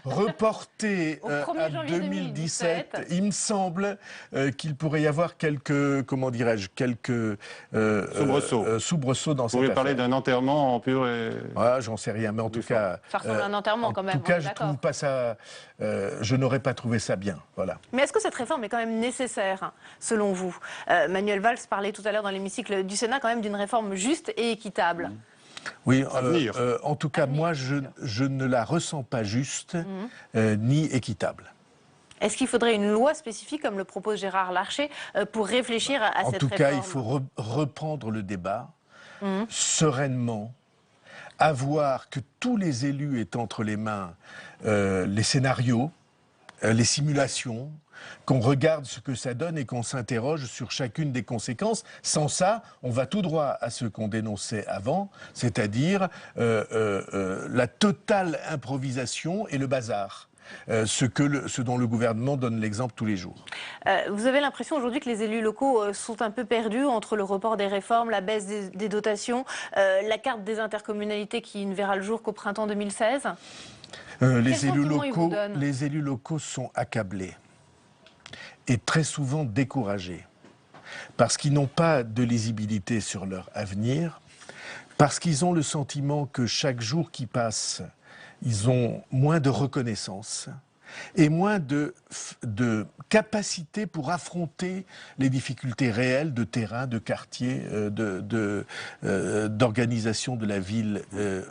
reporter à 2017, il me semble qu'il pourrait y avoir quelques, comment dirais-je, quelques soubresauts dans cette affaire. Vous pouvez parler d'un enterrement en pur et... J'en sais rien, mais en tout cas... Ça ressemble à un enterrement quand même. En tout cas, je trouve pas ça... je n'aurais pas trouvé ça bien, voilà. Mais est-ce que cette réforme est quand même nécessaire, selon vous? Manuel Valls parlait tout à l'heure dans l'hémicycle du Sénat quand même d'une réforme juste et équitable. Oui, en tout cas, moi, je ne la ressens pas juste ni équitable. Est-ce qu'il faudrait une loi spécifique, comme le propose Gérard Larcher, pour réfléchir à cette réforme? En tout cas, il faut reprendre le débat sereinement, avoir que tous les élus aient entre les mains les scénarios, les simulations, qu'on regarde ce que ça donne et qu'on s'interroge sur chacune des conséquences. Sans ça, on va tout droit à ce qu'on dénonçait avant, c'est-à-dire la totale improvisation et le bazar. Ce dont le gouvernement donne l'exemple tous les jours. Vous avez l'impression aujourd'hui que les élus locaux sont un peu perdus entre le report des réformes, la baisse des dotations, la carte des intercommunalités qui ne verra le jour qu'au printemps 2016 ? Les élus locaux sont accablés et très souvent découragés parce qu'ils n'ont pas de lisibilité sur leur avenir, parce qu'ils ont le sentiment que chaque jour qui passe, ils ont moins de reconnaissance et moins de capacité pour affronter les difficultés réelles de terrain, de quartier, d'organisation de la ville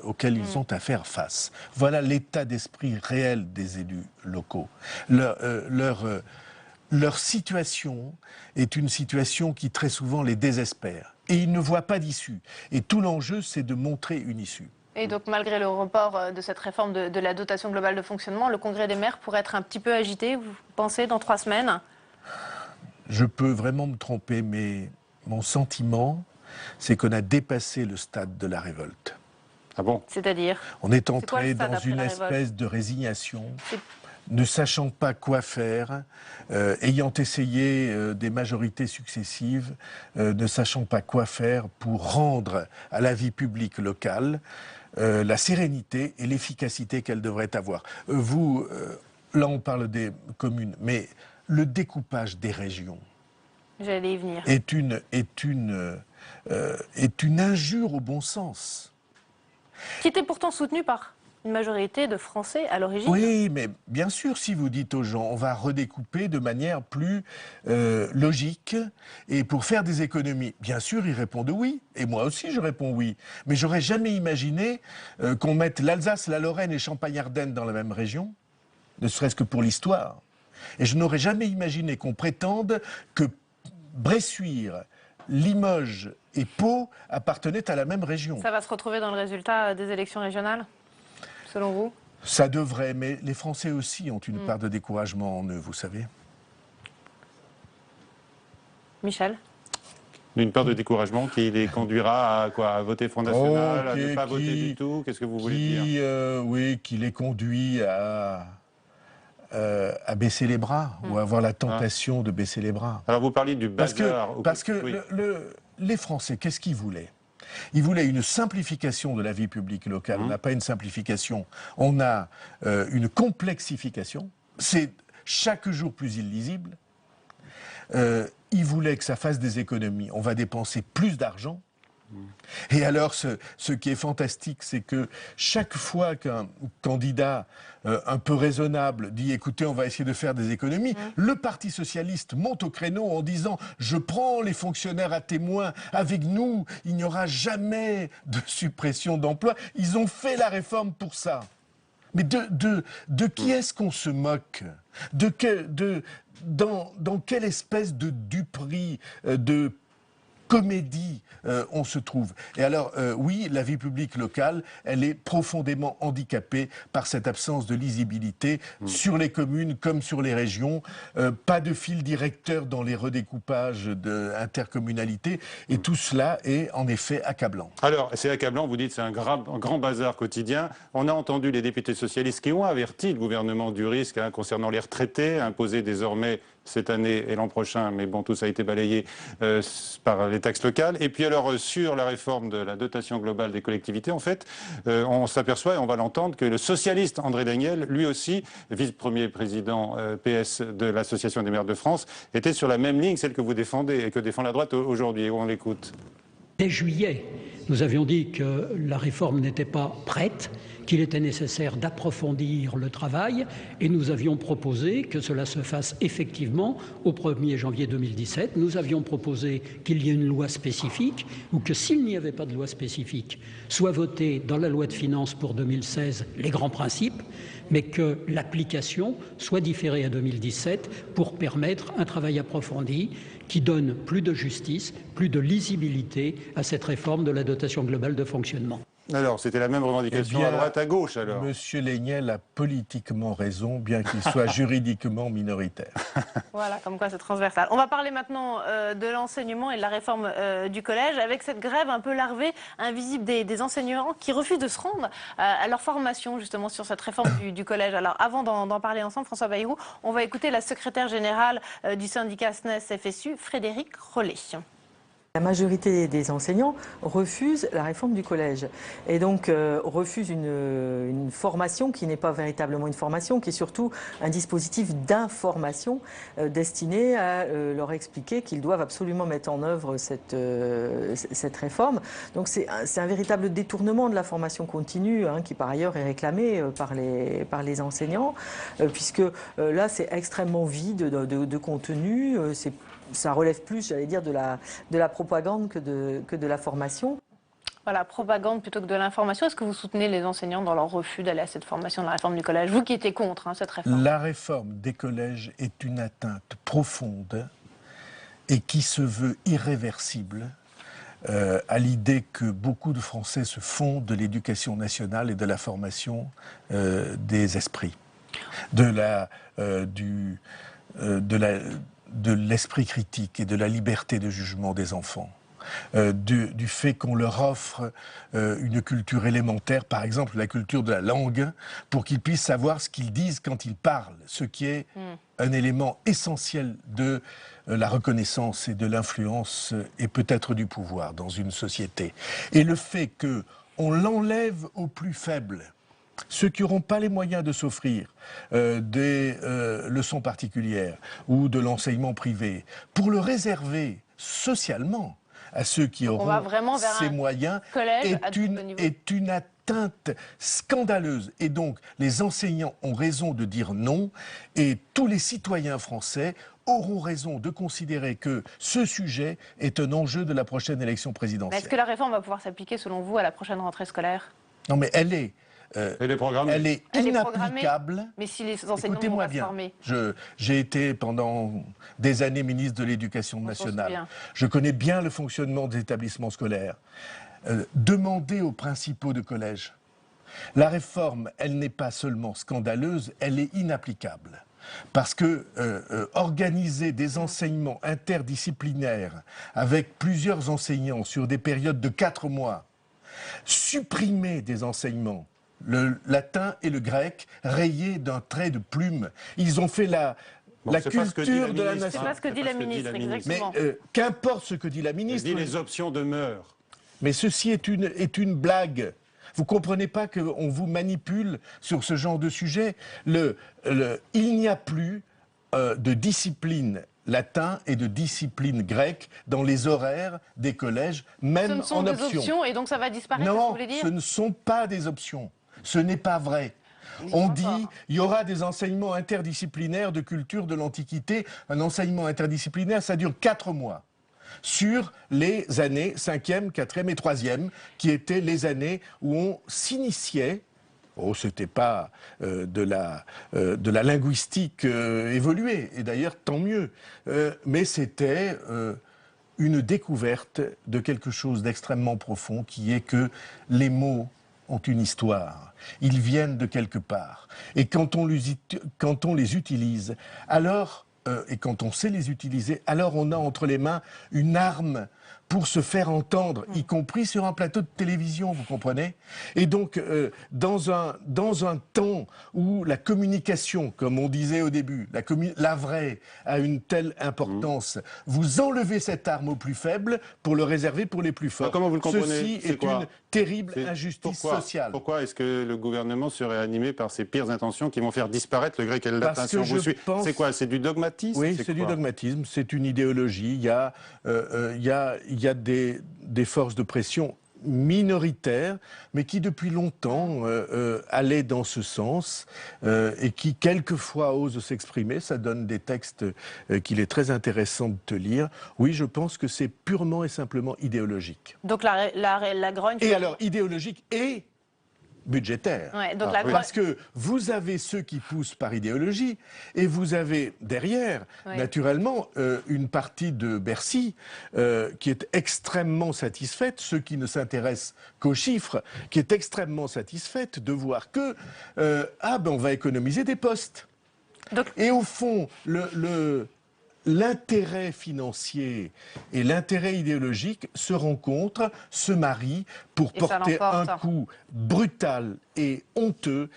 auxquelles ils ont à faire face. Voilà l'état d'esprit réel des élus locaux. Leur situation est une situation qui très souvent les désespère et ils ne voient pas d'issue. Et tout l'enjeu, c'est de montrer une issue. Et donc, malgré le report de cette réforme de la dotation globale de fonctionnement, le congrès des maires pourrait être un petit peu agité, vous pensez, dans 3 semaines? Je peux vraiment me tromper, mais mon sentiment, c'est qu'on a dépassé le stade de la révolte. Ah bon? C'est-à-dire? On est entré dans une espèce de résignation, ne sachant pas quoi faire, ayant essayé des majorités successives, ne sachant pas quoi faire pour rendre à la vie publique locale la sérénité et l'efficacité qu'elle devrait avoir. Là on parle des communes, mais le découpage des régions J'allais y venir. est une injure au bon sens. Qui était pourtant soutenu par une majorité de Français à l'origine. Oui, mais bien sûr, si vous dites aux gens, on va redécouper de manière plus logique et pour faire des économies, bien sûr, ils répondent oui. Et moi aussi, je réponds oui. Mais j'aurais jamais imaginé qu'on mette l'Alsace, la Lorraine et Champagne-Ardenne dans la même région, ne serait-ce que pour l'histoire. Et je n'aurais jamais imaginé qu'on prétende que Bressuire, Limoges et Pau appartenaient à la même région. Ça va se retrouver dans le résultat des élections régionales ? Selon vous? Ça devrait, mais les Français aussi ont une part de découragement en eux, vous savez. Michel? Une part de découragement qui les conduira à quoi? À voter Front National, à ne pas voter du tout? Qu'est-ce que vous voulez dire? Oui, qui les conduit à baisser les bras, ou à avoir la tentation de baisser les bras. Alors vous parliez du bazar. Parce que les Français, qu'est-ce qu'ils voulaient? Ils voulaient une simplification de la vie publique locale. On n'a pas une simplification, on a une complexification. C'est chaque jour plus illisible. Ils voulaient que ça fasse des économies. On va dépenser plus d'argent. Et alors, ce qui est fantastique, c'est que chaque fois qu'un candidat un peu raisonnable dit « écoutez, on va essayer de faire des économies », le Parti socialiste monte au créneau en disant « je prends les fonctionnaires à témoin, avec nous, il n'y aura jamais de suppression d'emplois ». Ils ont fait la réforme pour ça. Mais de qui est-ce qu'on se moque? Dans quelle espèce de duperie, de comédie on se trouve? Et alors, oui, la vie publique locale, elle est profondément handicapée par cette absence de lisibilité sur les communes comme sur les régions. Pas de fil directeur dans les redécoupages d'intercommunalité. Et tout cela est en effet accablant. Alors, c'est accablant, vous dites c'est un grand bazar quotidien. On a entendu les députés socialistes qui ont averti le gouvernement du risque concernant les retraités, imposés désormais cette année et l'an prochain, mais bon, tout ça a été balayé par les taxes locales. Et puis alors, sur la réforme de la dotation globale des collectivités, en fait, on s'aperçoit, et on va l'entendre, que le socialiste André Daniel, lui aussi, vice-premier président PS de l'Association des maires de France, était sur la même ligne, celle que vous défendez et que défend la droite aujourd'hui. On l'écoute. Dès juillet, nous avions dit que la réforme n'était pas prête, qu'il était nécessaire d'approfondir le travail et nous avions proposé que cela se fasse effectivement au 1er janvier 2017. Nous avions proposé qu'il y ait une loi spécifique ou que s'il n'y avait pas de loi spécifique, soit voté dans la loi de finances pour 2016 les grands principes, mais que l'application soit différée à 2017 pour permettre un travail approfondi qui donne plus de justice, plus de lisibilité à cette réforme de la dotation globale de fonctionnement. Alors, c'était la même revendication à droite, à gauche, alors. Monsieur Léniel a politiquement raison, bien qu'il soit juridiquement minoritaire. Voilà, comme quoi c'est transversal. On va parler maintenant de l'enseignement et de la réforme du collège, avec cette grève un peu larvée, invisible des enseignants qui refusent de se rendre à leur formation, justement, sur cette réforme du collège. Alors, avant d'en parler ensemble, François Bayrou, on va écouter la secrétaire générale du syndicat SNES-FSU, Frédéric Rollet. La majorité des enseignants refusent la réforme du collège et donc refusent une formation qui n'est pas véritablement une formation, qui est surtout un dispositif d'information destiné à leur expliquer qu'ils doivent absolument mettre en œuvre cette réforme. Donc c'est un véritable détournement de la formation continue qui par ailleurs est réclamé par les enseignants puisque là c'est extrêmement vide de contenu, ça relève plus, j'allais dire, de la propagande que de la formation. Voilà, propagande plutôt que de l'information. Est-ce que vous soutenez les enseignants dans leur refus d'aller à cette formation de la réforme du collège? Vous qui étiez contre cette réforme. La réforme des collèges est une atteinte profonde et qui se veut irréversible à l'idée que beaucoup de Français se font de l'éducation nationale et de la formation des esprits, de l'esprit critique et de la liberté de jugement des enfants, du fait qu'on leur offre une culture élémentaire, par exemple la culture de la langue, pour qu'ils puissent savoir ce qu'ils disent quand ils parlent, ce qui est un élément essentiel de la reconnaissance et de l'influence et peut-être du pouvoir dans une société. Et le fait qu'on l'enlève aux plus faibles, ceux qui n'auront pas les moyens de s'offrir des leçons particulières ou de l'enseignement privé, pour le réserver socialement à ceux qui auront ces moyens, est une atteinte scandaleuse. Et donc, les enseignants ont raison de dire non, et tous les citoyens français auront raison de considérer que ce sujet est un enjeu de la prochaine élection présidentielle. Est-ce que la réforme va pouvoir s'appliquer, selon vous, à la prochaine rentrée scolaire? Non, mais elle est inapplicable. Mais si les enseignants vont pas se former. J'ai été pendant des années ministre de l'Éducation nationale. Je connais bien le fonctionnement des établissements scolaires. Demandez aux principaux de collège. La réforme, elle n'est pas seulement scandaleuse, elle est inapplicable. Parce que organiser des enseignements interdisciplinaires avec plusieurs enseignants sur des périodes de 4 mois, supprimer des enseignements, le latin et le grec, rayés d'un trait de plume. Ils ont fait la culture de la nation. C'est pas ce que dit la ministre, exactement. Mais qu'importe ce que dit la ministre. Elle dit les options demeurent. Mais ceci est une blague. Vous ne comprenez pas qu'on vous manipule sur ce genre de sujet. Il n'y a plus de discipline latin et de discipline grecque dans les horaires des collèges, même en option. Ce ne sont des options et donc ça va disparaître, non, vous voulez dire? Ce ne sont pas des options. Ce n'est pas vrai. On dit il y aura des enseignements interdisciplinaires de culture de l'Antiquité. Un enseignement interdisciplinaire, ça dure 4 mois. Sur les années 5e, 4e et 3e, qui étaient les années où on s'initiait Oh, c'était pas de la linguistique évoluée, et d'ailleurs tant mieux. Mais c'était une découverte de quelque chose d'extrêmement profond, qui est que les mots ont une histoire. Ils viennent de quelque part. Et quand on les utilise, alors, et quand on sait les utiliser, alors on a entre les mains une arme pour se faire entendre, y compris sur un plateau de télévision, vous comprenez? Et donc, dans un temps où la communication, comme on disait au début, la vraie, a une telle importance, vous enlevez cette arme aux plus faibles pour le réserver pour les plus forts. Comment vous le comprenez? Ceci est une terrible injustice sociale. Pourquoi est-ce que le gouvernement serait animé par ses pires intentions qui vont faire disparaître le grec et le latin? Si on vous suit, c'est quoi? C'est du dogmatisme? Oui, c'est du dogmatisme, c'est une idéologie. Il y a des forces de pression minoritaires, mais qui depuis longtemps allaient dans ce sens et qui quelquefois osent s'exprimer. Ça donne des textes qu'il est très intéressant de te lire. Oui, je pense que c'est purement et simplement idéologique. Donc la grogne... Et alors, idéologique et budgétaire. Ouais, donc Parce que vous avez ceux qui poussent par idéologie et vous avez derrière, naturellement, une partie de Bercy qui est extrêmement satisfaite, ceux qui ne s'intéressent qu'aux chiffres, qui est extrêmement satisfaite de voir que on va économiser des postes. Donc... Et au fond, l'intérêt financier et l'intérêt idéologique se rencontrent, se marient pour porter un coup brutal et honteux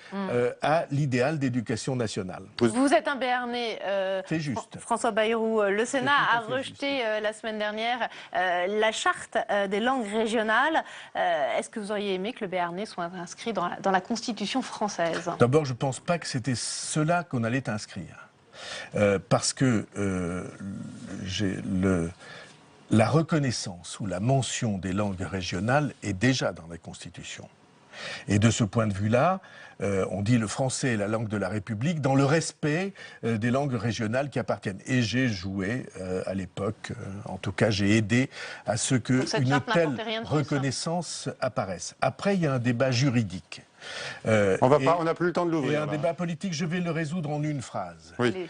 à l'idéal d'éducation nationale. Vous êtes un Béarnais, c'est juste. François Bayrou. Le Sénat a rejeté la semaine dernière la charte des langues régionales. Est-ce que vous auriez aimé que le Béarnais soit inscrit dans la Constitution française? D'abord, je ne pense pas que c'était cela qu'on allait inscrire. Parce que la reconnaissance ou la mention des langues régionales est déjà dans la Constitution. Et de ce point de vue-là, on dit le français est la langue de la République dans le respect des langues régionales qui appartiennent. Et j'ai joué à l'époque, en tout cas j'ai aidé à ce qu'une telle reconnaissance apparaisse. Après, il y a un débat juridique. On n'a plus le temps de l'ouvrir. Et un débat politique, je vais le résoudre en une phrase. Oui.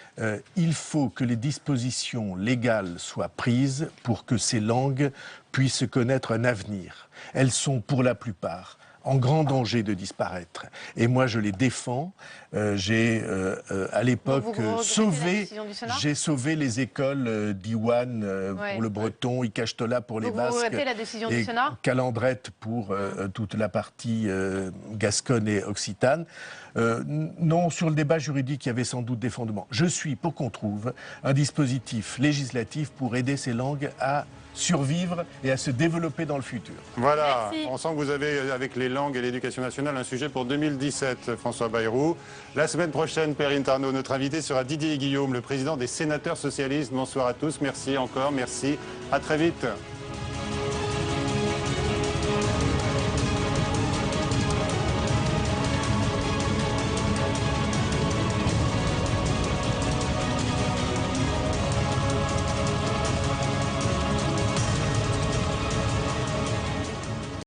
Il faut que les dispositions légales soient prises pour que ces langues puissent connaître un avenir. Elles sont pour la plupart en grand danger de disparaître. Et moi, je les défends. J'ai, à l'époque, sauvé les écoles d'Iwan pour le breton, Icachtola pour les Basques, et Calandrette pour toute la partie gasconne et occitane. Non, sur le débat juridique, il y avait sans doute des fondements. Je suis pour qu'on trouve un dispositif législatif pour aider ces langues à survivre et à se développer dans le futur. Voilà, merci. On sent que vous avez, avec les langues et l'éducation nationale, un sujet pour 2017, François Bayrou. La semaine prochaine, Perrine Tarnaud, notre invité sera Didier Guillaume, le président des sénateurs socialistes. Bonsoir à tous, merci encore, merci, à très vite.